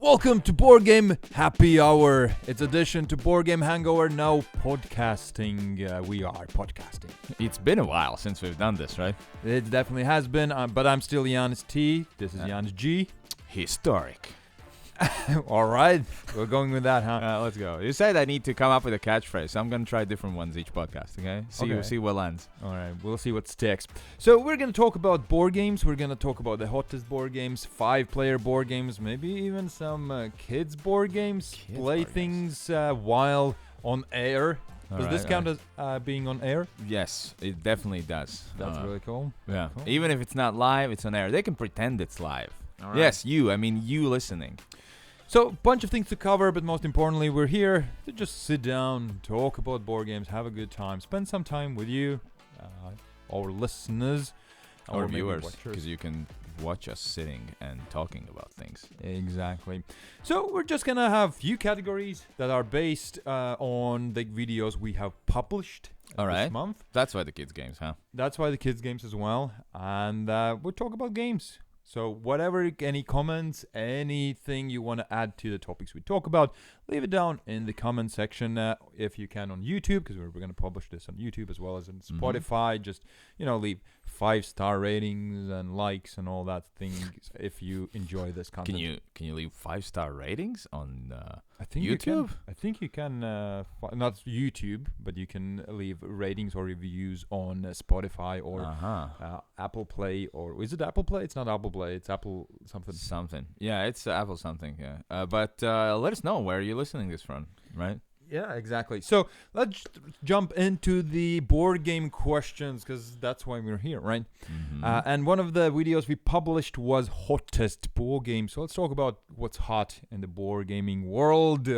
Welcome to Board Game Happy Hour. It's addition to Board Game Hangover, now podcasting. We are podcasting. It's been a while since we've done this, right? It definitely has been, but I'm still Jan's T. This is Jan's G. Historic. All right, we're going with that, huh? Let's go. You said I need to come up with a catchphrase, so I'm going to try different ones each podcast, okay? See what lands. All right, we'll see what sticks. So we're going to talk about board games. We're going to talk about the hottest board games, 5-player board games, maybe even some kids board games, things while on air. Does this count as being on air? Yes, it definitely does. That's really cool. Yeah, cool. Even if it's not live, it's on air. They can pretend it's live. All right. Yes, you listening. So, bunch of things to cover, but most importantly, we're here to just sit down, talk about board games, have a good time, spend some time with you, our listeners, or viewers, because you can watch us sitting and talking about things. Exactly. So, we're just gonna have few categories that are based on the videos we have published this month. That's why the kids' games, huh? That's why the kids' games as well, and we'll talk about games. So whatever, any comments, anything you want to add to the topics we talk about, leave it down in the comment section if you can on YouTube, because we're going to publish this on YouTube as well as on Spotify. Just, leave 5-star ratings and likes and all that things if you enjoy this content. Can you leave 5-star ratings on I think YouTube? I think you can, not YouTube, but you can leave ratings or reviews on Spotify or Apple Play, or is it Apple Play? It's not Apple Play. It's Apple something. Something. Yeah, it's Apple something. Yeah. But let us know where you're listening this from, right? Yeah, exactly. So let's jump into the board game questions, because that's why we're here, right? Mm-hmm. And one of the videos we published was hottest board games. So let's talk about what's hot in the board gaming world.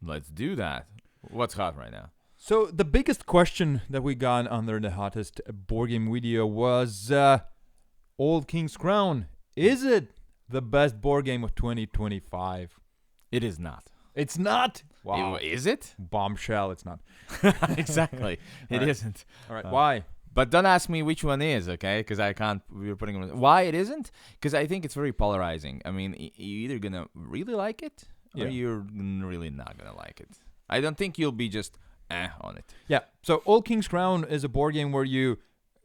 Let's do that. What's hot right now? So the biggest question that we got under the hottest board game video was Old King's Crown. Is it the best board game of 2025? It is not. It's not? Wow. Is it? Bombshell, it's not. Exactly. It isn't. All right, why? But don't ask me which one is, okay? Because I can't. We're putting them. Why it isn't? Because I think it's very polarizing. I mean, you're either gonna really like it, or you're really not gonna like it. I don't think you'll be just on it. Yeah. So Old King's Crown is a board game where you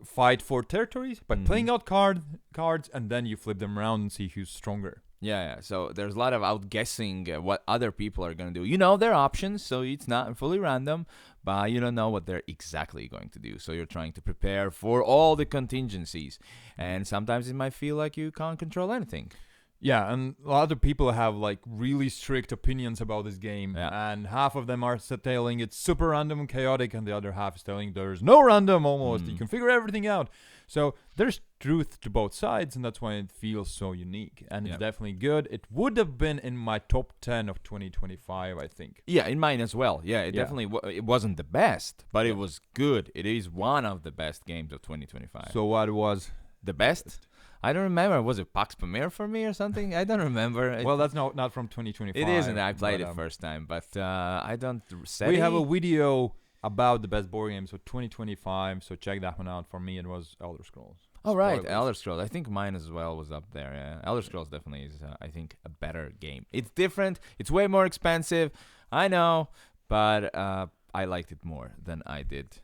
fight for territories by playing out cards, and then you flip them around and see who's stronger. Yeah. So there's a lot of outguessing what other people are going to do. You know their options, so it's not fully random, but you don't know what they're exactly going to do. So you're trying to prepare for all the contingencies. And sometimes it might feel like you can't control anything. Yeah, and a lot of people have like really strict opinions about this game, and half of them are telling it's super random and chaotic, and the other half is telling there's no random almost. You can figure everything out. So there's truth to both sides, and that's why it feels so unique, and it's definitely good. It would have been in my top 10 of 2025, I think. Yeah, in mine as well. Yeah, it definitely it wasn't the best, but it was good. It is one of the best games of 2025. So what was the best? I don't remember. Was it Pax Premier for me or something? I don't remember. Well, that's not from 2025. It isn't. I played it first time, but I don't. We have a video about the best board games of 2025, so check that one out. For me, it was Elder Scrolls. Oh, right. Elder Scrolls. I think mine as well was up there. Yeah. Elder Scrolls definitely is, I think, a better game. It's different. It's way more expensive. I know, but I liked it more than I did.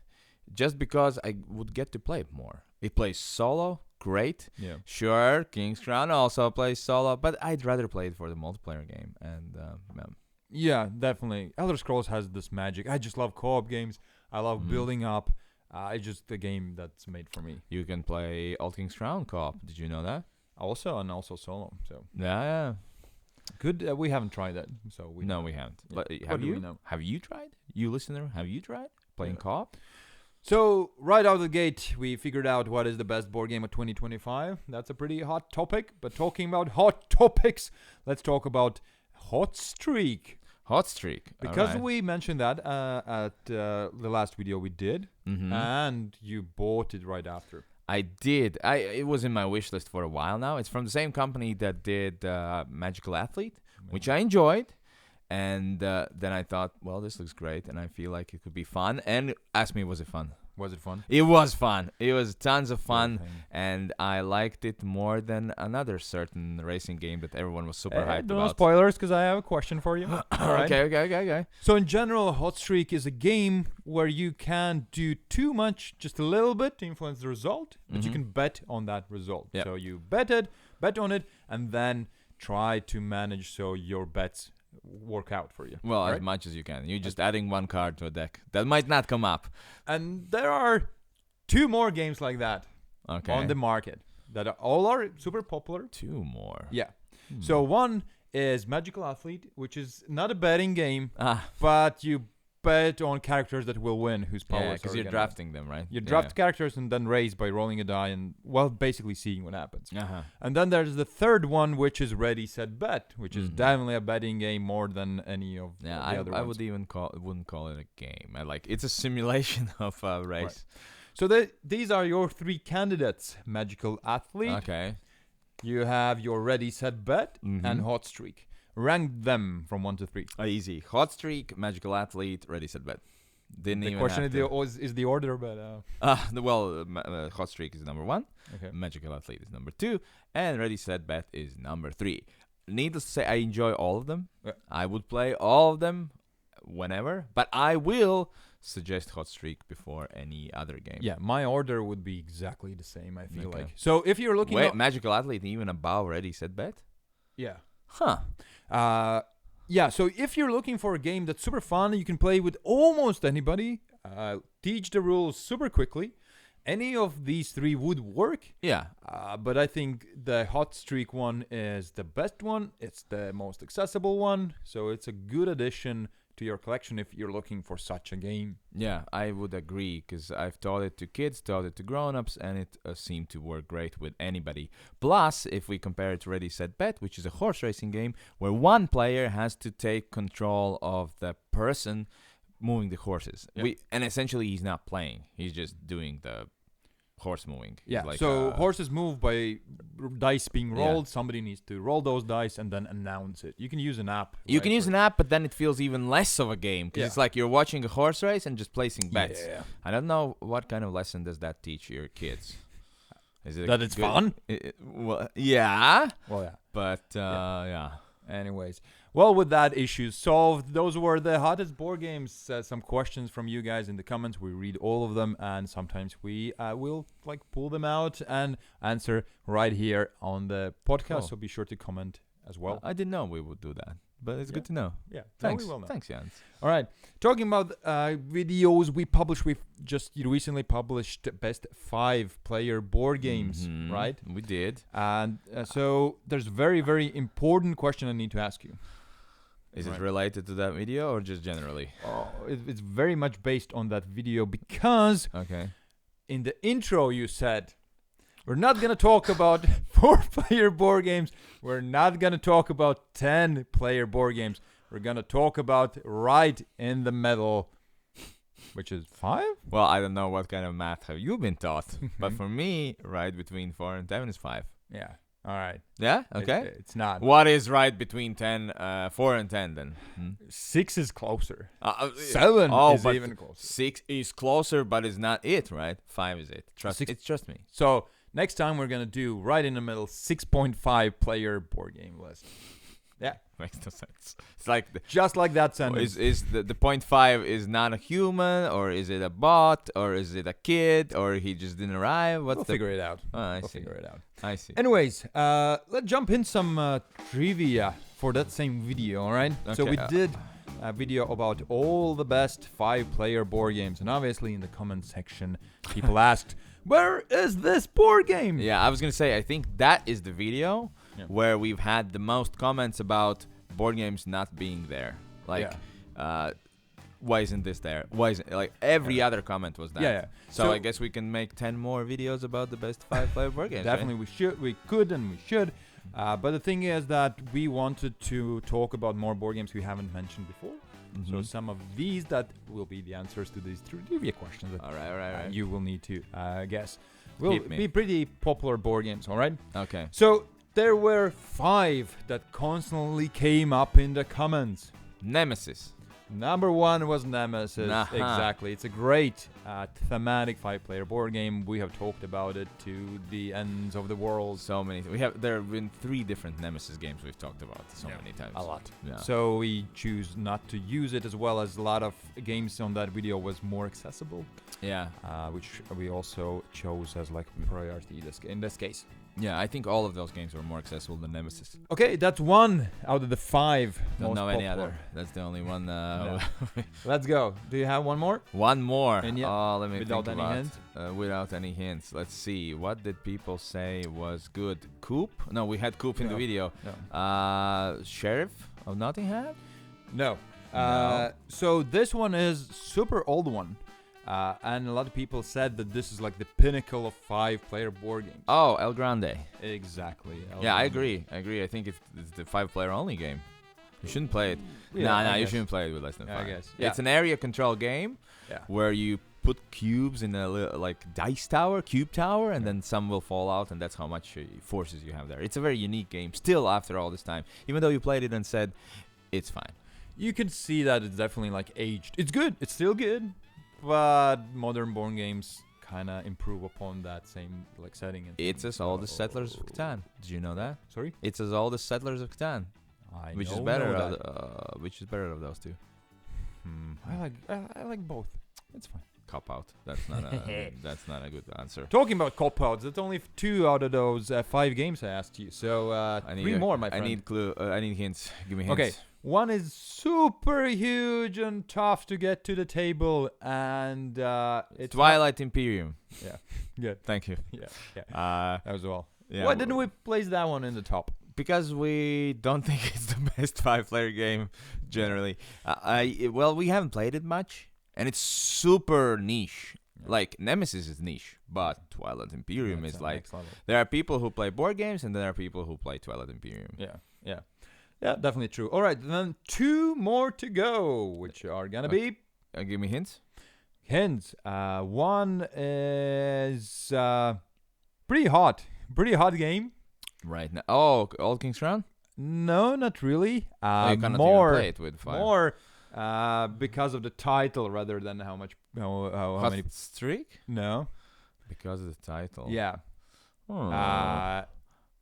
Just because I would get to play it more. It plays solo. Great. Yeah. Sure, King's Crown also plays solo, but I'd rather play it for the multiplayer game. And yeah, definitely. Elder Scrolls has this magic. I just love co-op games. I love building up. It's just a game that's made for me. You can play Old King's Crown co-op. Did you know that? Also solo. So yeah. Good. We haven't tried that. So we haven't. Yeah. But have you tried? You listener, have you tried playing co-op? So, right out of the gate, we figured out what is the best board game of 2025. That's a pretty hot topic. But talking about hot topics, let's talk about Hot Streak. Hot Streak. Because we mentioned that at the last video we did, and you bought it right after. I did. It was in my wish list for a while now. It's from the same company that did Magical Athlete, which I enjoyed. And then I thought, well, this looks great, and I feel like it could be fun. And ask me, was it fun? Was it fun? It was fun. It was tons of fun, Sure thing. and I liked it more than another certain racing game that everyone was super hyped No about. spoilers, because I have a question for you. All right. Okay. So in general, Hot Streak is a game where you can't do too much, just a little bit to influence the result, but you Mhm. can bet on that result. Yep. So you bet on it, and then try to manage so your bets work out for you. Well, right? as much as you can. You're just adding one card to a deck that might not come up. And there are 2 more games like that Okay. on the market that are super popular. 2 more. Yeah. Hmm. So one is Magical Athlete, which is not a betting game, Ah, but you bet on characters that will win, whose powers yeah, are because you're gonna- drafting them, right? You draft characters and then raise by rolling a die and, well, basically seeing what happens. Uh-huh. And then there's the third one, which is Ready, Set, Bet, which is Mhm. definitely a betting game more than any of Yeah, the I other I ones. wouldn't call it a game. It's a simulation of a race. So these are your 3 candidates. Magical Athlete, Okay. you have your Ready, Set, Bet, Mhm. and Hot Streak. Rank them from 1 to 3. Easy. Hot Streak, Magical Athlete, Ready, Set, Bet. Didn't The even question have is the order, but... Hot Streak is number 1, okay. Magical Athlete is number 2, and Ready, Set, Bet is number 3. Needless to say, I enjoy all of them. Yeah. I would play all of them whenever, but I will suggest Hot Streak before any other game. Yeah, my order would be exactly the same, I feel Okay. like. So if you're looking Wait, at... Magical Athlete even above Ready, Set, Bet? Yeah. Huh. Yeah, so if you're looking for a game that's super fun, you can play with almost anybody, teach the rules super quickly. Any of these 3 would work, Yeah. but I think the Hot Streak one is the best one. It's the most accessible one, so it's a good addition to your collection if you're looking for such a game. Yeah, I would agree because I've taught it to kids, taught it to grown-ups, and it seemed to work great with anybody. Plus, if we compare it to Ready, Set, Bet, which is a horse racing game where one player has to take control of the person moving the horses. Yeah. And essentially he's not playing. He's just doing the horse moving. He's Yeah, like, so horses move by dice being Yeah. rolled. Somebody needs to roll those dice and then announce it. You can use an app. You right, can use for- an app, but then it feels even less of a game because Yeah. it's like you're watching a horse race and just placing bets. Yeah. I don't know what kind of lesson does that teach your kids. Is it That it's fun? Well, yeah, Well, yeah. but yeah. Anyways, well, with that issue solved, those were the hottest board games. Some questions from you guys in the comments. We read all of them, and sometimes we will pull them out and answer right here on the podcast. Cool. So be sure to comment as well. I didn't know we would do that, but it's good to know. Yeah, now Thanks. we will know. Thanks, Jans. All right, talking about videos we published. We've just recently published best 5 player board games, Mhm. right? We did. And so there's a very, very important question I need to ask you. Is Right. it related to that video or just generally? It's very much based on that video because Okay. in the intro you said we're not going to talk about 4-player board games. We're not going to talk about 10-player board games. We're going to talk about right in the middle, which is 5? Well, I don't know what kind of math have you been taught, but for me, right between 4 and 10 is 5. Yeah. All right. Yeah. Okay. It's not. What is right between 4 and 10 then? 6 is closer. 7 is but even closer. 6 is closer, but it's not it, right? 5 is it. Trust me. So next time we're going to do right in the middle 6.5-player board game list. Yeah. Makes no sense. It's like Just like that sentence. is the 0.5 is not a human, or is it a bot, or is it a kid, or he just didn't arrive? We'll figure it out. Oh, I We'll see. figure it out. I see. Anyways, let's jump in some trivia for that same video, all right? So Okay, we did a video about all the best 5-player board games, and obviously in the comment section, people asked, where is this board game? Yeah, I was gonna say I think that is the video Yeah. where we've had the most comments about board games not being there. Like, why isn't this there? Why isn't every other comment was that? Yeah. So I guess we can make 10 more videos about the best 5-player board games. Definitely, we could, and we should. But the thing is that we wanted to talk about more board games we haven't mentioned before. Right? So some of these that will be the answers to these trivia questions that all right. you will need to guess. Will Hit me. be pretty popular board games, all right? Okay. So there were 5 that constantly came up in the comments. Nemesis. Number 1 was Nemesis. Uh-huh. Exactly. It's a great thematic 5-player board game. We have talked about it to the ends of the world. So many. There have been 3 different Nemesis games we've talked about so many times. A lot. Yeah. So we choose not to use it, as well as a lot of games on that video was more accessible. Yeah. Which we also chose as like priority in this case. Yeah, I think all of those games were more accessible than Nemesis. Okay, that's 1 out of the 5 Don't most know any popular. other. That's the only one. No. Let's go. Do you have one more? One more. And yeah, Oh, let me without think any about. hint? Without any hints. Let's see. What did people say was good? Coop? No, we had Coop in the No. video. No. Sheriff of Nottingham? No. No. So this one is super old one. And a lot of people said that this is like the pinnacle of 5-player board games. Oh, El Grande. Exactly. Yeah, I agree. I think it's the 5-player only game. You shouldn't play it. I You guess. shouldn't play it with less than 5. I guess. Yeah. It's an area control game Yeah. where you put cubes in a like dice tower, cube tower, and then some will fall out, and that's how much forces you have there. It's a very unique game still after all this time, even though you played it and said it's fine. You can see that it's definitely like aged. It's good. It's still good. But modern board games kind of improve upon that same like setting. And It's as old as Settlers of Catan. Did you know that? Sorry? It's as old as Settlers of Catan. Which is know better? that. Which is better of those two? I like both. It's fine. Cop out. That's not a. That's not a good answer. Talking about cop outs, that's only 2 out of those 5 games I asked you. So 3 more, my friend. I need clue. I need hints. Give me hints. Okay. One is super huge and tough to get to the table, and it's Twilight Imperium. Yeah. Good. Thank you. Yeah. That was well. Yeah. Why didn't we place that one in the top? Because we don't think it's the best 5-player game generally. Well, we haven't played it much, and it's super niche. Yeah. Like Nemesis is niche, but Twilight Imperium That's is the like next level. there are people who play board games, and there are people who play Twilight Imperium. Yeah, definitely true. All right, then 2 more to go, which are gonna be Give me hints. hints. One is pretty hot game. Right now. Oh, Old King's Crown. No, not really. You cannot more even play it with 5. more because of the title rather than how Hot many. Streak. No. Because of the title. Yeah. Hmm.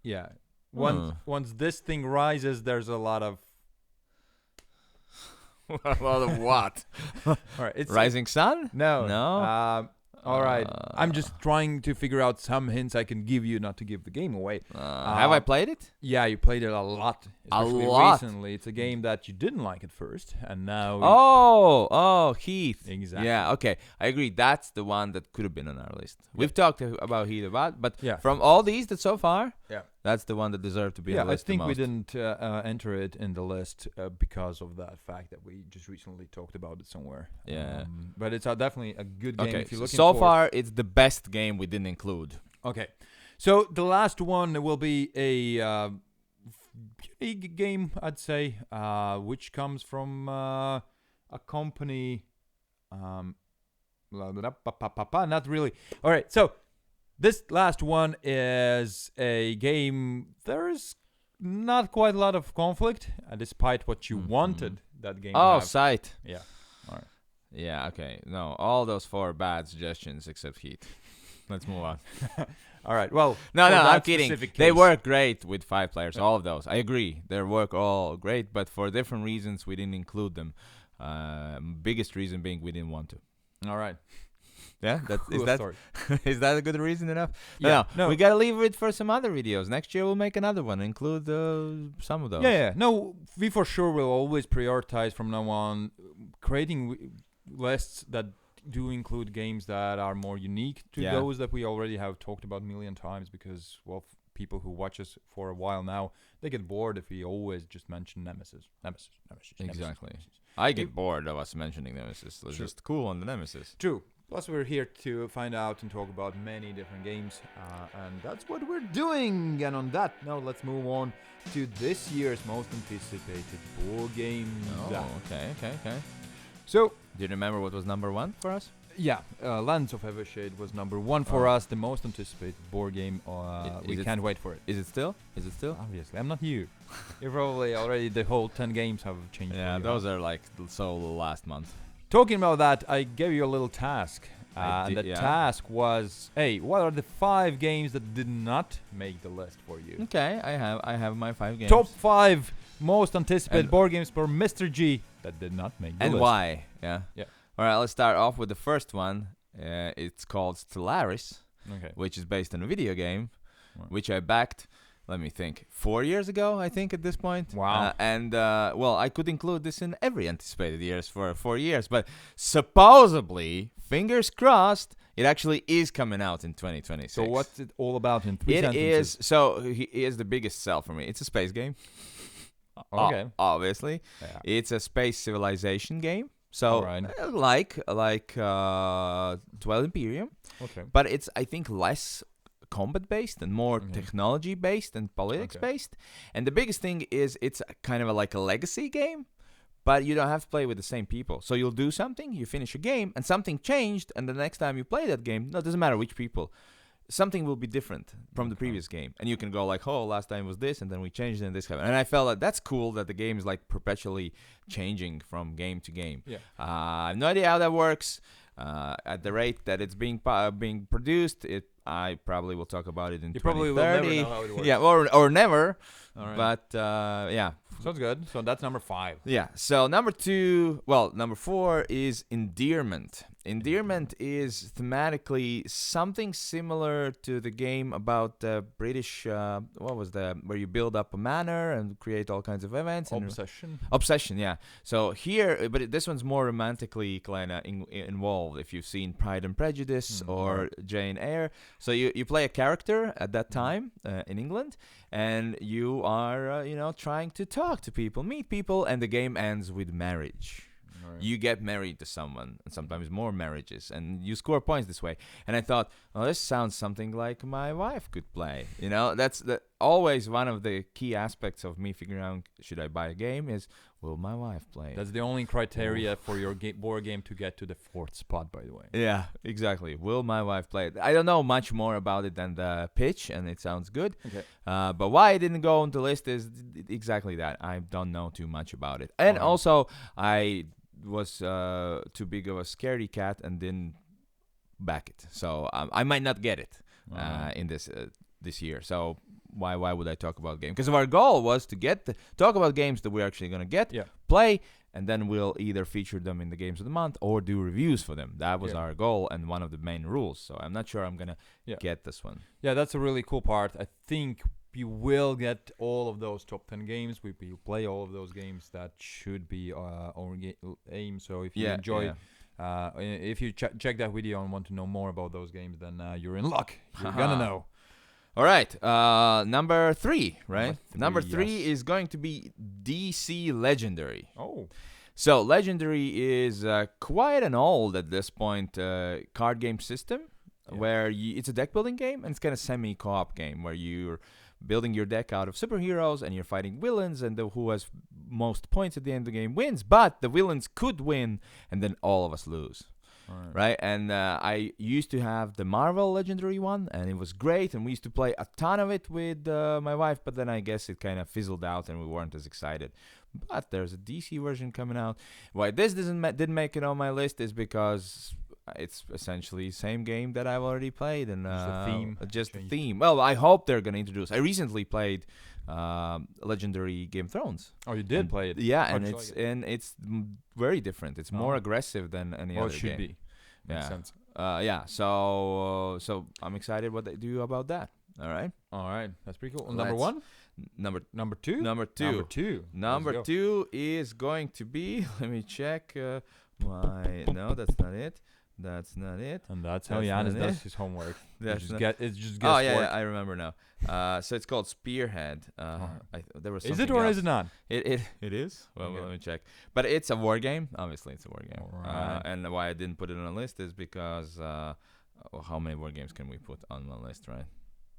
Yeah. Once this thing rises, there's a lot of. A lot of what? All right, it's Rising Sun? No. No. All right. I'm just trying to figure out some hints I can give you, not to give the game away. Have I played it? Yeah, you played it a lot. Especially lot? recently. It's a game that you didn't like at first, and now. Oh, Heath. Exactly. Yeah, okay. I agree. That's the one that could have been on our list. We've talked about Heath but Yeah. from all these that so far, Yeah. that's the one that deserved to be Yeah, on the I list the think we most. didn't enter it in the list because of that fact that we just recently talked about it somewhere. Yeah. But it's definitely a good game Okay, if you're looking so for. far it's the best game we didn't include. Okay, so the last one will be a unique game, I'd say, which comes from a company. Not really. All right, so this last one is a game. There's not quite a lot of conflict, despite what you wanted that game. to Oh, have. Sight. Yeah. All right. Yeah, okay. No, all those 4 bad suggestions except Heat. Let's move on. All right. Well, No, for I'm that kidding. specific They case- work great with 5 players, Yeah. all of those. I agree. They work all great, but for different reasons, we didn't include them. Biggest reason being we didn't want to. All right. Yeah, Cool story. is that a good reason enough? Yeah. No. We gotta leave it for some other videos. Next year we'll make another one, include some of those. Yeah. No, we for sure will always prioritize from now on creating lists that do include games that are more unique to Yeah. those that we already have talked about a million times, because, well, people who watch us for a while now, they get bored if we always just mention Nemesis. Exactly. I get bored of us mentioning Nemesis. It's Sure. just cool on the Nemesis. True. Plus, we're here to find out and talk about many different games, and that's what we're doing. And on that note, let's move on to this year's most anticipated board games. Oh, okay. So, Do you remember what was number 1 for us? Yeah, Lands of Evershade was number one for us, the most anticipated board game. We can't wait for it. Is it still? Is it still? Obviously, I'm not you. You're probably already the whole 10 games have changed. Yeah, those are like so last month. Talking about that, I gave you a little task. The task was, hey, what are the 5 games that did not make the list for you? Okay, I have my 5 games. Top 5 most anticipated board games for Mr. G that did not make the list. And why? Yeah. Yeah. All right, let's start off with the first one. It's called Stellaris, which is based on a video game, which I backed. Let me think. 4 years ago, I think, at this point. Wow. Well, I could include this in every anticipated years for 4 years, but supposedly, fingers crossed, it actually is coming out in 2026. So what's it all about in 3 sentences? It is. So here's the biggest sell for me. It's a space game. Okay. Obviously, it's a space civilization game. So like Twilight Imperium. Okay. But it's, I think, less combat based and more technology based and politics based. And the biggest thing is it's kind of like a legacy game, but you don't have to play with the same people. So you'll do something, you finish a game, and something changed, and the next time you play that game, no, it doesn't matter which people, something will be different from the previous game. And you can go like, oh, last time was this, and then we changed it, and this happened. And I felt that that's cool that the game is like perpetually changing from game to game. Yeah. I have no idea how that works. At the rate that it's being produced, I probably will talk about it in 2030. You probably will never know how it works. Yeah, or never. All right. But yeah. Sounds good. So that's number 5. Yeah. So number 4 is Endearment. Endearment is thematically something similar to the game about the British, where you build up a manor and create all kinds of events. Obsession, yeah. So here, but this one's more romantically kind of involved. If you've seen Pride and Prejudice or Jane Eyre. So you play a character at that time in England, and you are, trying to talk to people, meet people, and the game ends with marriage. Right. You get married to someone, and sometimes more marriages, and you score points this way. And I thought, well, this sounds something like my wife could play. That's always one of the key aspects of me figuring out should I buy a game is, will my wife play? That's the only criteria for your board game to get to the 4th spot, by the way. Yeah, exactly. Will my wife play it? I don't know much more about it than the pitch, and it sounds good. Okay. But why it didn't go on the list is exactly that. I don't know too much about it. And also, I was too big of a scaredy cat and didn't back it. So I might not get it in this year. So why would I talk about games? Because our goal was to talk about games that we're actually going to get, play, and then we'll either feature them in the games of the month or do reviews for them. That was our goal and one of the main rules. So I'm not sure I'm going to get this one. Yeah, that's a really cool part. I think you will get all of those top 10 games. We play all of those games. That should be our aim. So if you enjoy, if you check that video and want to know more about those games, then you're in luck. You're gonna know. All right, number 3, right? Number 3 is going to be DC Legendary. Oh. So Legendary is quite an old, at this point, card game system where it's a deck building game, and it's kind of semi-co-op game where you're building your deck out of superheroes and you're fighting villains, and who has most points at the end of the game wins. But the villains could win, and then all of us lose. Right? And I used to have the Marvel Legendary one, and it was great, and we used to play a ton of it with my wife, but then I guess it kind of fizzled out and we weren't as excited. But there's a DC version coming out. Why this didn't make it on my list is because it's essentially the same game that I've already played, and just the theme. Well, I hope they're going to introduce. I recently played Legendary Game of Thrones. Oh, you did play it? Yeah, and it's very different. It's more aggressive than any other game. It should be. Makes sense. So I'm excited what they do about that. All right, that's pretty cool. Number 1. Number 2. Number 2 is going to be. Let me check. No, that's not it. That's not it. And that's how Giannis does his homework. It's just guesswork. Oh, yeah, I remember now. So it's called Spearhead. There was is it or else. is it not? It is? Well, let me check. But it's a war game. Obviously, it's a war game. Right. And why I didn't put it on a list is because how many war games can we put on one list, right?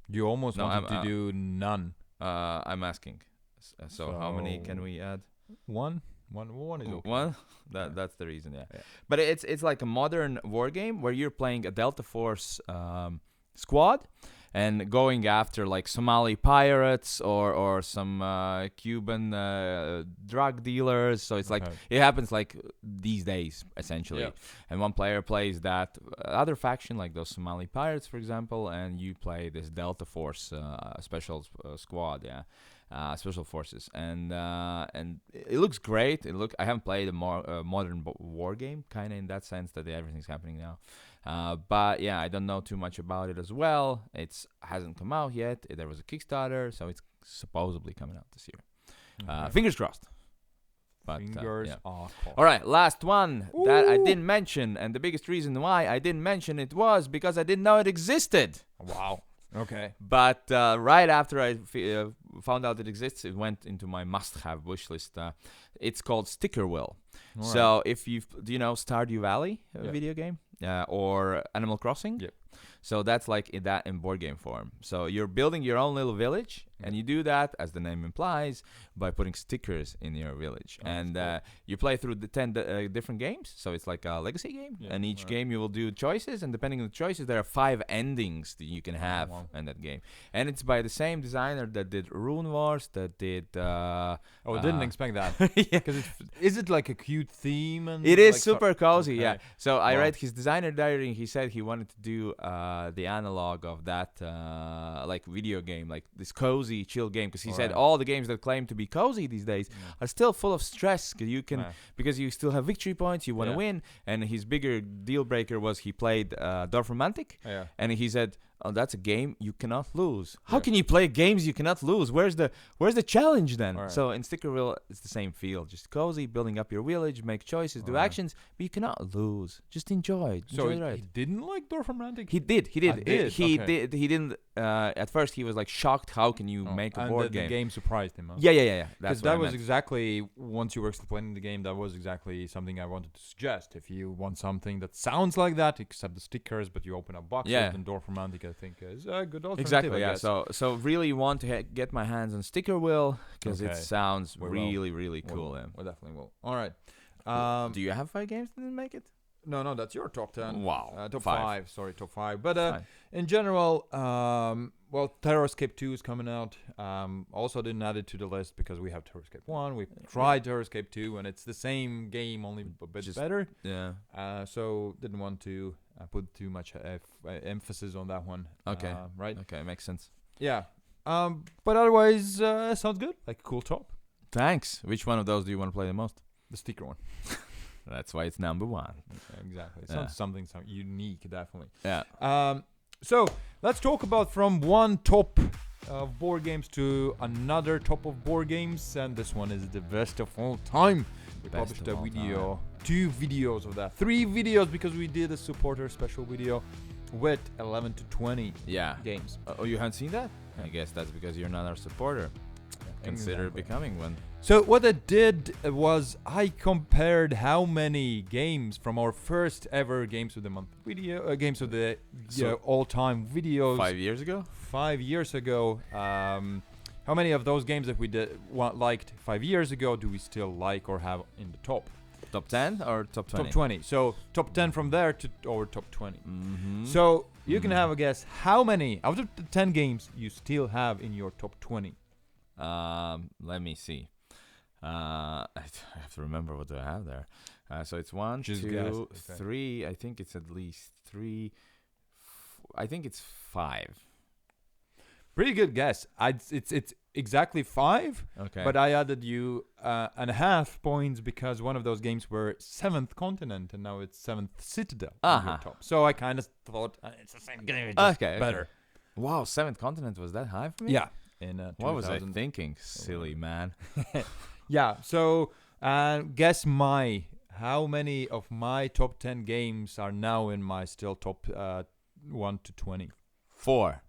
You almost wanted to do none. I'm asking. So how many can we add? One One is okay. One? That's the reason, yeah. But it's like a modern war game where you're playing a Delta Force squad and going after like Somali pirates or some Cuban drug dealers. So it's like it happens like these days essentially. And one player plays that other faction, like those Somali pirates, for example, and you play this Delta Force special squad. Special forces, and it looks great. I haven't played a more modern war game, kind of in that sense that everything's happening now. But yeah, I don't know too much about it as well. It hasn't come out yet. There was a Kickstarter, so it's supposedly coming out this year. Fingers crossed. But, Fingers are crossed. All right, last one that I didn't mention, and the biggest reason why I didn't mention it was because I didn't know it existed. Wow. Okay. But right after I found out it exists, it went into my must-have wish list. It's called Sticker Will. All so right. if do you know Stardew Valley, video game, or Animal Crossing? Yep. So that's like in board game form. So you're building your own little village, and you do that, as the name implies, by putting stickers in your village. And you play through the 10 different games. So it's like a legacy game. And each game you will do choices, and depending on the choices, there are 5 endings that you can have in that game. And it's by the same designer that did Rune Wars, that did... I didn't expect that. Because is it like a cute theme? And it is like super cozy, okay. yeah. So I read his designer diary, and he said he wanted to do the analog of that like video game, like this cozy chill game, because he said all the games that claim to be cozy these days are still full of stress, because you still have victory points, you want to win. And his bigger deal breaker was he played Dorfromantik, and he said, oh, that's a game you cannot lose. How can you play games you cannot lose? Where's the challenge then? So in Stickerville, it's the same feel, just cozy, building up your village, make choices, do actions, but you cannot lose. Just enjoy. So it. He didn't like Dorfromantik? He did. He didn't. At first, he was like shocked. How can you make a board game? The game surprised him. Huh? Yeah. Because that was exactly, once you were explaining the game, that was exactly something I wanted to suggest. If you want something that sounds like that, except the stickers, but you open up boxes, then Dorfromantik, I think, is a good alternative. Exactly. Yeah. So really want to get my hands on Sticker Will, because it sounds really cool. We definitely will. All right. Do you have 5 games that didn't make it? No, that's your top 10. Wow. Top 5. Sorry, top 5. But in general, Terror Escape 2 is coming out. Also didn't add it to the list because we have Terror Escape 1. We tried Terror Escape 2, and it's the same game, only a bit better. Yeah. So didn't want to put too much emphasis on that one. Okay. Right? Okay, makes sense. Yeah. But otherwise, sounds good. Like a cool top. Thanks. Which one of those do you want to play the most? The sticker one. That's why it's number 1. Exactly. Something unique, definitely. Yeah. So let's talk about from one top of board games to another top of board games, and this one is the best of all time. We published a video, 2 videos of that, 3 videos, because we did a supporter special video with 11 to 20 games. Oh, you haven't seen that? I guess that's because you're not our supporter. Consider becoming one. So what I did was I compared how many games from our first ever Games of the Month video, games of the all-time videos. 5 years ago? 5 years ago. How many of those games that we liked 5 years ago do we still like or have in the top? Top 10 or top 20? Top 20. So top 10 from there to our top 20. So you can have a guess how many out of the 10 games you still have in your top 20. Let me see. I have to remember what do I have there. So it's 1, 2, 3. I think it's at least 3. I think it's 5. Pretty good guess. It's exactly 5. Okay. But I added you and a half points because one of those games were 7th Continent and now it's 7th Citadel in your top. So I kind of thought it's the same game, it's just better. Okay. Wow, 7th Continent was that high for me? Yeah. What was I thinking? Silly man. Yeah. So guess how many of my top 10 games are now in my still top 1 to 20? 4.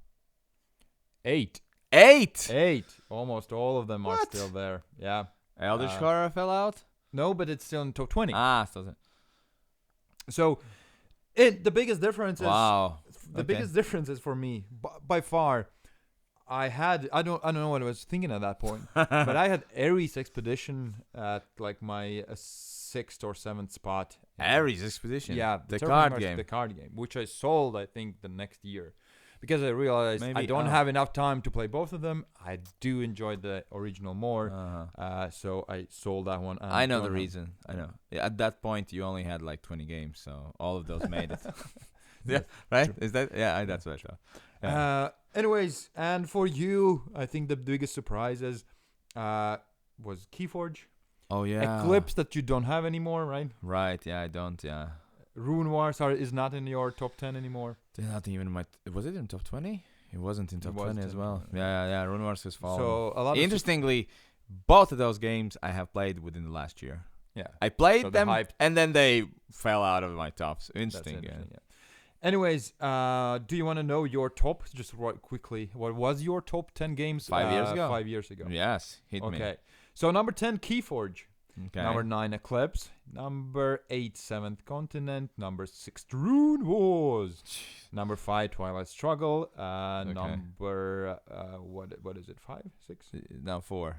8. 8. 8. Almost all of them are still there. Yeah. Elder Scrolls fell out? No, but it's still in top 20. Still. So the biggest difference is wow. biggest difference is for me by far. I don't know what I was thinking at that point, but I had Ares Expedition at like my sixth or seventh spot. Ares Expedition. Yeah, the Terraforming card Mars, game. the card game, which I sold I think the next year, because I realized I Maybe, don't have enough time to play both of them. I do enjoy the original more, Uh-huh. so I sold that one. And I know the don't have- reason. I know. Yeah, at that point, you only had like 20 games, so all of those made it. Yeah, right? Is that? Yeah, that's what I thought. Yeah. Anyways, and for you, I think the biggest surprises was Keyforge. Oh yeah. Eclipse that you don't have anymore, right? Right. Yeah, I don't. Yeah. Rune Wars is not in your top 10 anymore. They're not even in my. Was it in top 20? It wasn't in top 20 wasn't as in- well. Yeah. Rune Wars has fallen. So a lot of Interestingly, both of those games I have played within the last year. yeah. I played So the them, hype- and then they fell out of my tops. That's Interesting. interesting, yeah. Anyways, do you want to know your top? Just right quickly, what was your top 10 games 5 years ago? 5 years ago. Yes, hit me. Okay. So number 10, Keyforge. Okay. Number 9, Eclipse. Number 8, Seventh Continent. Number 6, Rune Wars. Number 5, Twilight Struggle. Okay. Number what is it? 5, 6? Now 4.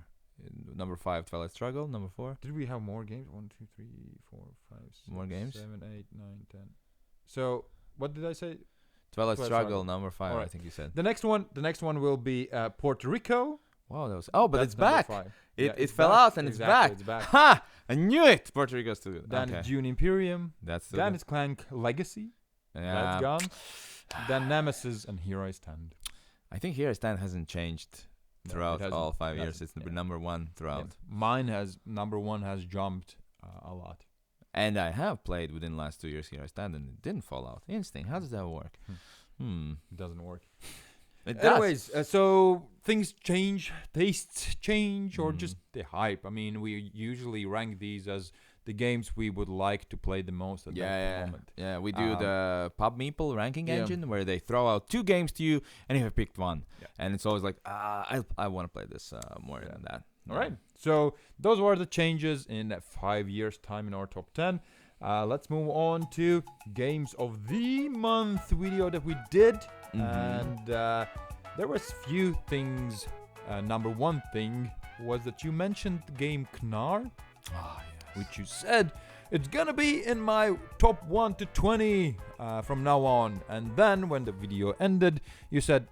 Number 5, Twilight Struggle. Number 4. Did we have more games? 1, 2, 3, 4, 5, 6, More games? 7, 8, 9, 10. So what did I say? Twilight Twilight Struggle. Struggle. Number 5. Alright. I think you said. The next one will be Puerto Rico. Wow, that was. Oh, but That's it's number back. 5. It Yeah, it it's fell back. out and Exactly, it's it's back. Ha! I knew it. Puerto Rico's still good. Then Okay. Dune Imperium. That's still Then good. it's Clank Legacy. Yeah. That's gone. Then Nemesis and Here I Stand. I think Here I Stand hasn't changed No, throughout it hasn't. all 5 It years. hasn't, It's been yeah. number 1 throughout. Yeah. Mine has number 1 has jumped a lot. And I have played within the last 2 years Here I Stand, and it didn't fall out. Interesting. How does that work? It doesn't work. It does. Anyways, so things change, tastes change, or Mm. just the hype. I mean, we usually rank these as the games we would like to play the most at that moment. Yeah, we do Um, the Pub Meeple ranking yeah. engine where they throw out 2 games to you, and you have picked one. Yeah. And it's always like, I want to play this more Yeah. than that. All right. So those were the changes in 5 years' time in our top 10. Let's move on to games of the month video that we did. And there was few things. Number 1 thing was that you mentioned the game Knar, Oh, yes. which you said it's gonna be in my top 1 to 20 from now on. And then when the video ended, you said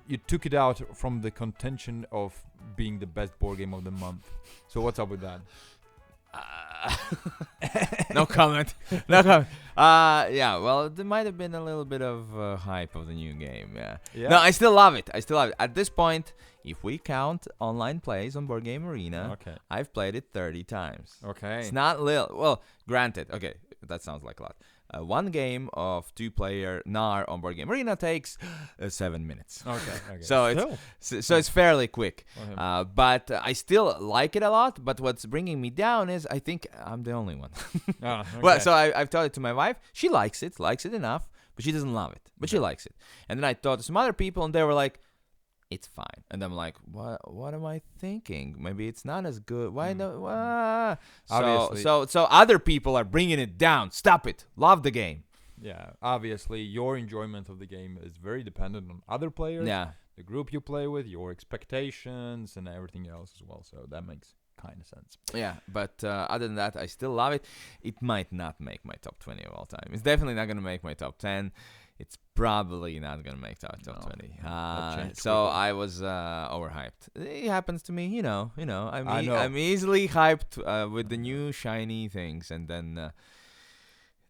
you took it out from the contention of being the best board game of the month. So what's up with that? No comment. No comment. Yeah, well, there might have been a little bit of hype of the new game. Yeah. Yeah. No, I still love it. At this point, if we count online plays on Board Game Arena, Okay. I've played it 30 times. Okay. It's not little. Well, granted. Okay, that sounds like a lot. One game of 2-player NAR on Board Game Arena takes 7 minutes. Okay. So it's so it's fairly quick. Okay. But I still like it a lot. But what's bringing me down is I think I'm the only one. Ah, okay. Well, so I've told it to my wife. She likes it enough, but she doesn't love it. But she likes it. And then I talked to some other people, and they were like, "It's fine." And I'm like, "What am I thinking? Maybe it's not as good. Why no?" Obviously. So other people are bringing it down. Stop it. Love the game. Yeah. Obviously, your enjoyment of the game is very dependent on other players, Yeah. the group you play with, your expectations, and everything else as well. So that makes kind of sense. Yeah, but other than that, I still love it. It might not make my top 20 of all time. It's definitely not going to make my top 10. It's probably not going to make top No, 20. that changed So quickly. I was overhyped. It happens to me, you know. I know. I'm easily hyped with the new shiny things, and then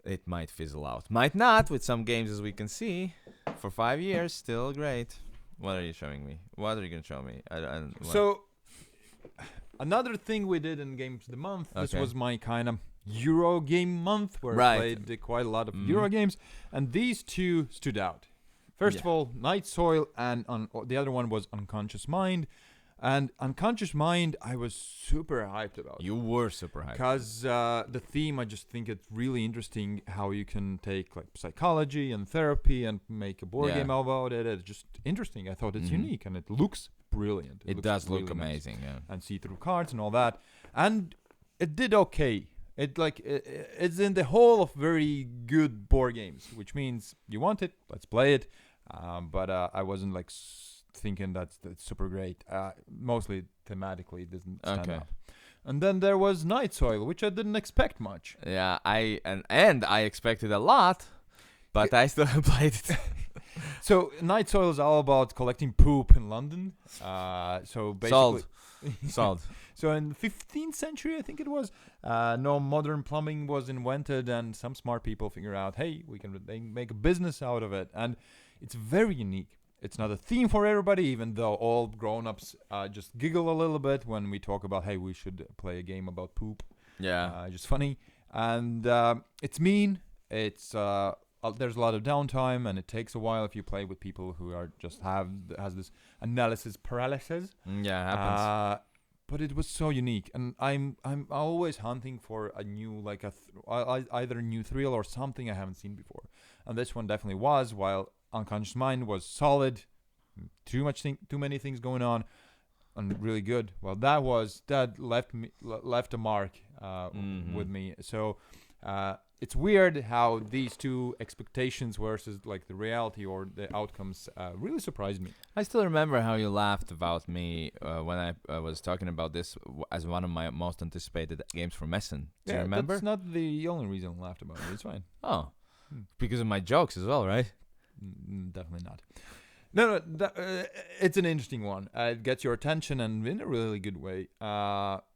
it might fizzle out. Might not with some games, as we can see. For 5 years, still great. What are you showing me? What are you going to show me? What? So another thing we did in Games of the Month, this Okay. was my kind of Euro game month where Right. I played quite a lot of Mhm. Euro games, and these two stood out. First of Yeah. all, Night Soil, and the other one was Unconscious Mind. And Unconscious Mind, I was super hyped about. You were super hyped. Because the theme, I just think it's really interesting how you can take like psychology and therapy and make a board Yeah. game about it. It's just interesting. I thought it's Mhm. unique and it looks brilliant. It looks does look really nice. amazing, yeah. And see-through cards and all that. And it did okay. It's in the whole of very good board games, which means you want it, let's play it. But I wasn't like thinking that's super great. Mostly thematically, it doesn't stand Okay. up. And then there was Night Soil, which I didn't expect much. Yeah, and I expected a lot, but I still haven't played it. So Night Soil is all about collecting poop in London. So basically, Sold. So in the 15th century, I think it was, no modern plumbing was invented, and some smart people figure out, hey, they make a business out of it, and it's very unique. It's not a theme for everybody, even though all grown-ups just giggle a little bit when we talk about, hey, we should play a game about poop. Yeah. Just funny, and it's mean. It's there's a lot of downtime, and it takes a while if you play with people who are just has this analysis paralysis. Yeah, it happens. But it was so unique, and I'm always hunting for a new either a new thrill or something I haven't seen before, and this one definitely was. While Unconscious Mind was solid, too many things going on, and really good. Well, that left a mark with me. So it's weird how these two expectations versus like the reality or the outcomes really surprised me. I still remember how you laughed about me when I was talking about this as one of my most anticipated games for Messen. Do you remember? That's not the only reason I laughed about it. It's fine. Oh, because of my jokes as well, right? Definitely not. No, it's an interesting one. It gets your attention and in a really good way.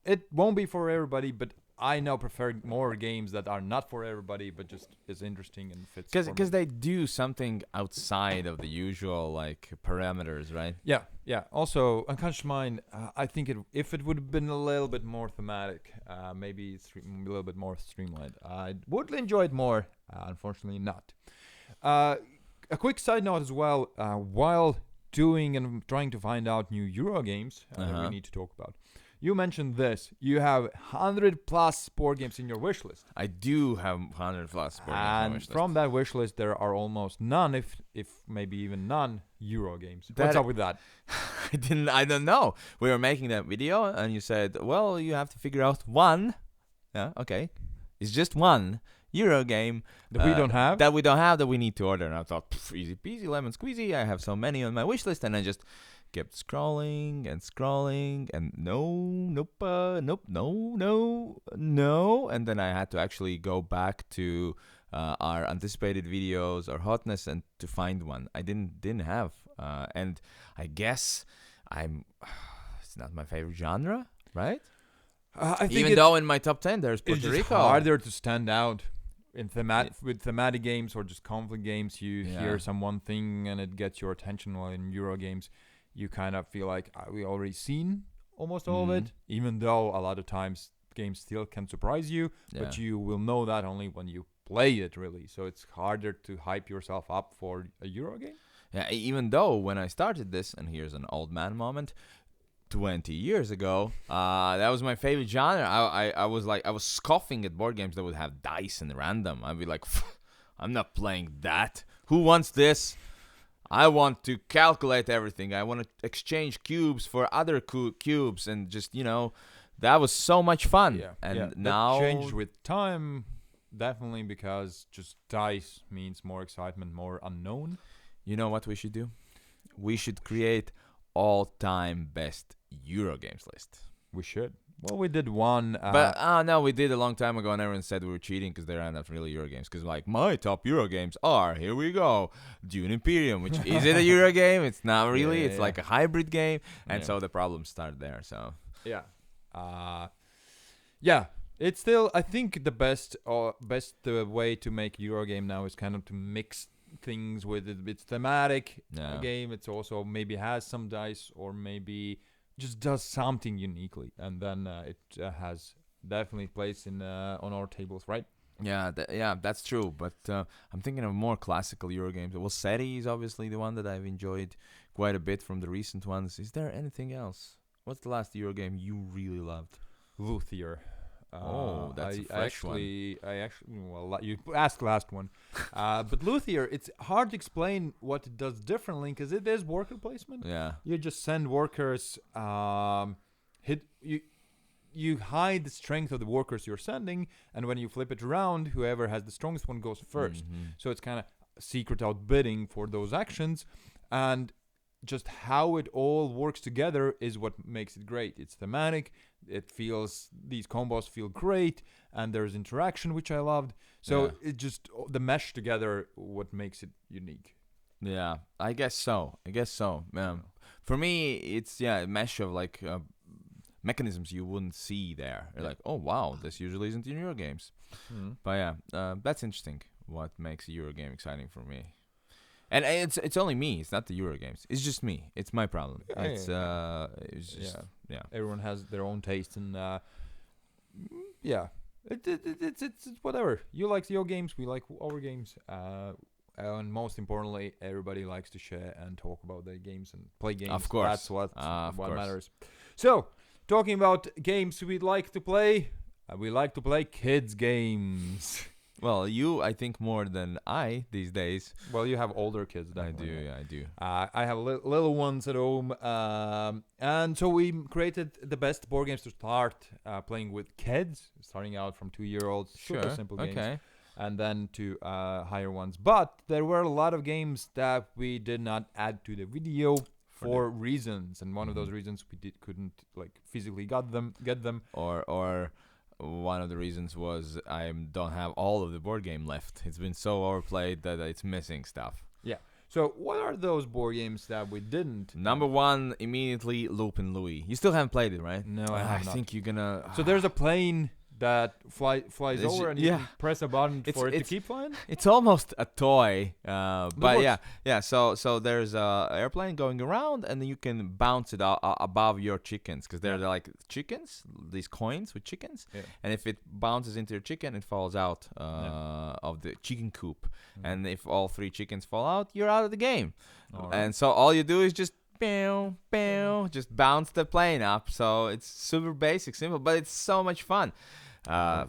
It won't be for everybody, but I now prefer more games that are not for everybody, but just is interesting and fits. Because they do something outside of the usual like parameters, right? Yeah. Also, Unconscious Mind, I think if it would have been a little bit more thematic, maybe a little bit more streamlined, I would enjoy it more. Unfortunately, not. A quick side note as well, while doing and trying to find out new Euro games that we need to talk about. You mentioned this. You have 100 plus board games in your wish list. I do have 100 plus board games on my wish list. From that wish list, there are almost none, if maybe even none, Euro games. What's up with that? I don't know. We were making that video, and you said, well, you have to figure out one. Yeah, okay. It's just one Euro game That we don't have? That we need to order. And I thought, easy peasy, lemon squeezy. I have so many on my wish list, and I just kept scrolling, and no. And then I had to actually go back to our anticipated videos or hotness and to find one. I didn't have. And I guess it's not my favorite genre, right? I think Even though in my top 10 there's Puerto it's Rico. just harder to stand out in with thematic games or just conflict games. You hear one thing and it gets your attention, while in Euro games you kind of feel like we already seen almost all of it, even though a lot of times games still can surprise you, but you will know that only when you play it, really. So it's harder to hype yourself up for a Euro game. Yeah, even though when I started this, and here's an old man moment, 20 years ago, that was my favorite genre. I was scoffing at board games that would have dice and random. I'd be like, I'm not playing that. Who wants this? I want to calculate everything. I want to exchange cubes for other cubes, and just, that was so much fun. And now that changed with time, definitely, because just dice means more excitement, more unknown. You know what we should do? We should create all-time best Euro games list. We should. Well, we did one. But no, we did a long time ago, and everyone said we were cheating because they're not really Euro games. Because like my top Euro games are, here we go, Dune Imperium, which is it a Euro game? It's not really. It's like a hybrid game, and so the problems start there. So it's still, I think the best way to make Euro game now is kind of to mix things with it. It's thematic game. It's also maybe has some dice, or maybe just does something uniquely, and then it has definitely place in on our tables, right? Yeah, that's true. But I'm thinking of more classical Euro games. Well, SETI is obviously the one that I've enjoyed quite a bit from the recent ones. Is there anything else? What's the last Euro game you really loved? Luthier. That's a fresh one. You asked last one, but Luthier, it's hard to explain what it does differently because it is worker placement. Yeah, you just send workers. You hide the strength of the workers you're sending, and when you flip it around, whoever has the strongest one goes first. So it's kind of secret outbidding for those actions, and just how it all works together is what makes it great. It's thematic. These combos feel great, and there's interaction, which I loved. So it just the mesh together what makes it unique. Yeah, I guess so. For me, it's a mesh of like mechanisms you wouldn't see there. You're like, oh wow, this usually isn't in Euro games. But that's interesting. What makes a Euro game exciting for me? And it's only me. It's not the Euro games. It's just me. It's my problem. It's just Everyone has their own taste, and it's whatever. You like your games, we like our games. And most importantly, everybody likes to share and talk about their games and play games. Of course, that's what course. matters. So, talking about games we'd like to play, we like to play kids games. Well, you, I think, more than I these days. Well, you have older kids. Definitely. I do. I have little ones at home, and so we created the best board games to start playing with kids, starting out from 2-year-olds, super simple games, and then to higher ones. But there were a lot of games that we did not add to the video for reasons, and one of those reasons couldn't like physically get them, or one of the reasons was I don't have all of the board game left. It's been so overplayed that it's missing stuff. Yeah. So what are those board games that we didn't? Number one, immediately Loopin' Louie. You still haven't played it, right? No, I have not. I think you're gonna. So there's a plane that flies over, and you can press a button for it to keep flying? It's almost a toy, but yeah. So there's a airplane going around, and then you can bounce it above your chickens, because they're like chickens, these coins with chickens, and if it bounces into your chicken, it falls out of the chicken coop, and if all 3 chickens fall out, you're out of the game. And so all you do is just just bounce the plane up. So it's super basic, simple, but it's so much fun.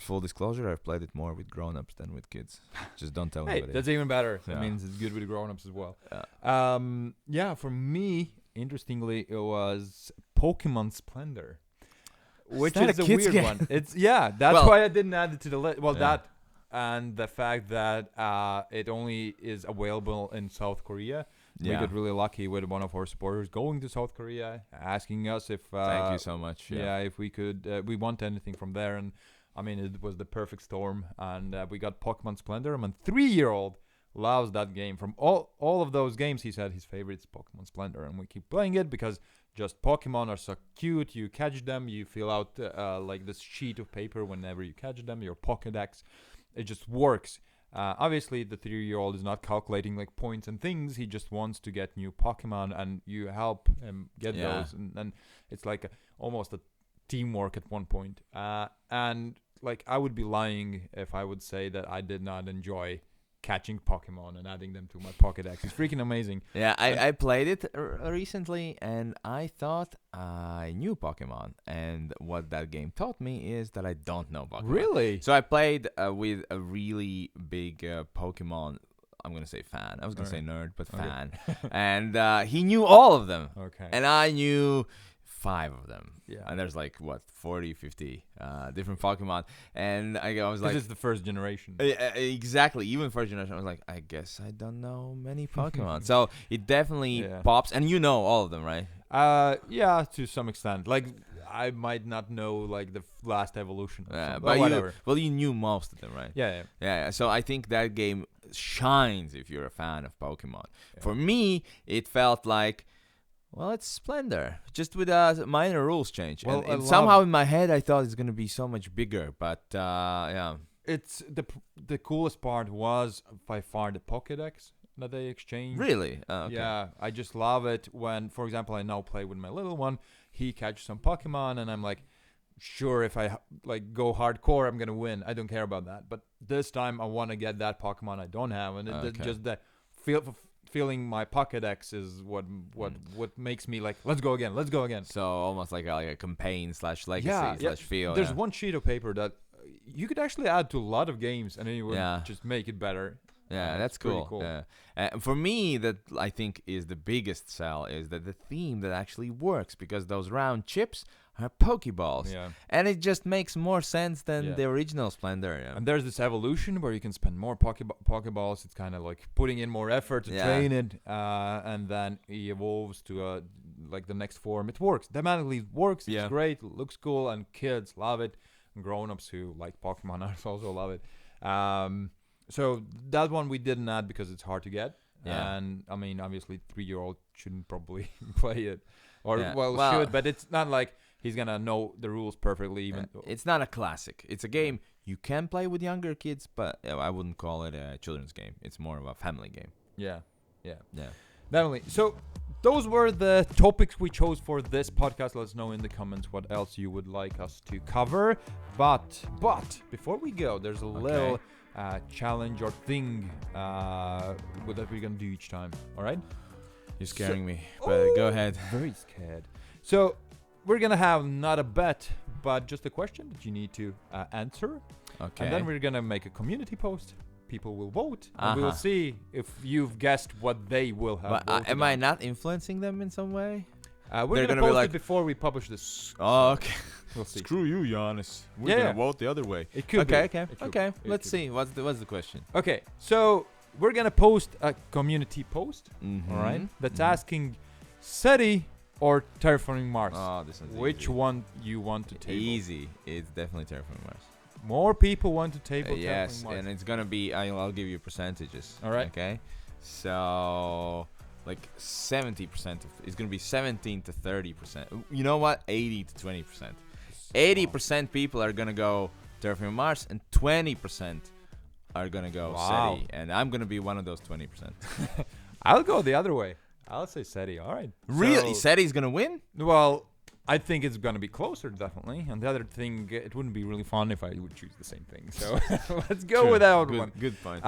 Full disclosure, I've played it more with grown-ups than with kids. Just don't tell anybody. That's even better. That means it's good with the grown-ups as well. For me, interestingly, it was Pokemon Splendor, which is a weird one. It's that's why I didn't add it to the list. Well, that and the fact that it only is available in South Korea. We got really lucky with one of our supporters going to South Korea, asking us if thank you so much. If we could we want anything from there, and I mean it was the perfect storm, and we got Pokemon Splendor. My 3-year-old loves that game. From all of those games, he said his favorite is Pokemon Splendor, and we keep playing it because just Pokemon are so cute. You catch them, you fill out like this sheet of paper whenever you catch them, your Pokédex. It just works. Obviously, the 3-year-old is not calculating like points and things. He just wants to get new Pokemon, and you help him get those. And it's like almost a teamwork at one point. And like I would be lying if I would say that I did not enjoy catching Pokemon and adding them to my Pokédex. It's freaking amazing. Yeah, I played it recently, and I thought I knew Pokemon. And what that game taught me is that I don't know Pokemon. Really? So I played with a really big Pokemon, I'm going to say fan. I was going to say nerd, but fan. And he knew all of them. Okay. And I knew 5 of them. Yeah. And there's like, 40, 50 different Pokemon. And I was like... This is the first generation. Exactly. Even first generation, I was like, I guess I don't know many Pokemon. So it definitely pops. And you know all of them, right? Yeah, to some extent. Like, I might not know, like, the last evolution. But whatever. You knew most of them, right? Yeah. So I think that game shines if you're a fan of Pokemon. Yeah. For me, it felt like... Well, it's Splendor, just with a minor rules change. Well, and somehow in my head, I thought it's going to be so much bigger, but It's the coolest part was by far the Pokédex that they exchanged. Really? Okay. Yeah, I just love it when, for example, I now play with my little one. He catches some Pokemon, and I'm like, sure, if I like go hardcore, I'm gonna win. I don't care about that. But this time, I want to get that Pokemon I don't have, and just the feeling my Pokédex is what makes me like, let's go again. So almost like a campaign / legacy / feel. There's one sheet of paper that you could actually add to a lot of games, and then you would just make it better. Yeah, that's cool. For me, that I think is the biggest sell is that the theme that actually works, because those round chips are Pokeballs. Yeah. And it just makes more sense than Yeah. the original Splendor. Yeah. And there's this evolution where you can spend more Pokeballs. It's kind of like putting in more effort to Yeah. train it, and then he evolves to like the next form. It works. Thematically, it works. Yeah. It's great. Looks cool, and kids love it. And grown-ups who like Pokemon also love it. So that one we didn't add because it's hard to get. Yeah. And I mean, obviously, 3-year-old shouldn't probably play it, or Yeah. well, Well- should, but it's not like he's gonna know the rules perfectly. Even It's not a classic. It's a game you can play with younger kids, but I wouldn't call it a children's game. It's more of a family game. yeah. Yeah. Definitely. So those were the topics we chose for this podcast. Let us know in the comments what else you would like us to cover. But before we go, there's a little challenge or thing that we're gonna do each time. All right? You're scaring me, but go ahead. Very scared. So we're gonna have not a bet, but just a question that you need to answer, Okay. and then we're gonna make a community post. People will vote, and we will Uh-huh. see if you've guessed what they will have. But, voted am on. I not influencing them in some way? We're They're gonna gonna be post like- it before we publish this. Oh, okay. We'll see. Screw you, Giannis. We're Yeah, gonna yeah. vote the other way. It could Okay, be. okay, It could okay. be. It Let's could see. What's the question? be. Okay, so we're gonna post a community post. Mm-hmm. All right, that's asking SETI or Terraforming Mars. Oh, this one's Which easy. one you want to table? Easy. It's definitely Terraforming Mars. More people want to table Yes, Terraforming Mars. and it's gonna be. I'll give you percentages. All right. Okay. So, like 70% of it's gonna be 17 to 30%. You know what? 80 to 20%. 80% people are gonna go Terraforming Mars, and 20% are gonna go Wow. SETI, and I'm gonna be one of those 20%. I'll go the other way. I'll say SETI. All right. Really? So- SETI's gonna win? Well, I think it's gonna be closer, definitely. And the other thing, it wouldn't be really fun if I would choose the same thing. So let's go True. with that good, one. Good point.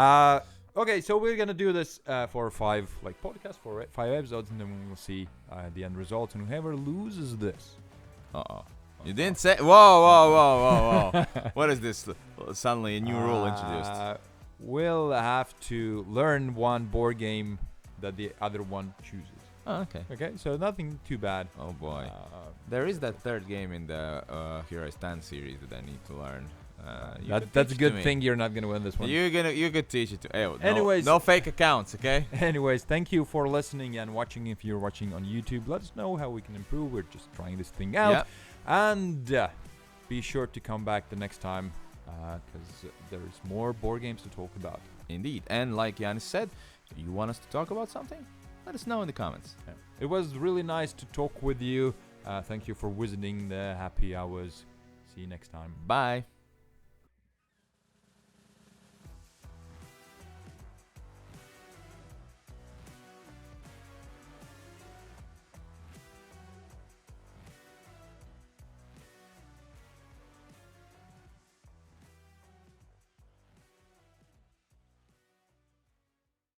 Okay, so we're gonna do this for 5 podcasts for 5 episodes, and then we will see the end results. And whoever loses this, Uh-oh. You didn't say. Whoa. What is this? Suddenly a new rule introduced. We'll have to learn one board game that the other one chooses. Oh, okay. Okay, so nothing too bad. Oh boy. Uh, There is that third game in the Here I Stand series that I need to learn. You could that's a teach to good me. thing you're not gonna win this one. You could teach it to. Hey, Anyways. no fake accounts, okay? Anyways, thank you for listening and watching. If you're watching on YouTube, let us know how we can improve. We're just trying this thing out. Yeah. And be sure to come back the next time because there's more board games to talk about. Indeed. And like Giannis said, you want us to talk about something? Let us know in the comments. It was really nice to talk with you. Thank you for visiting the happy hours. See you next time. Bye.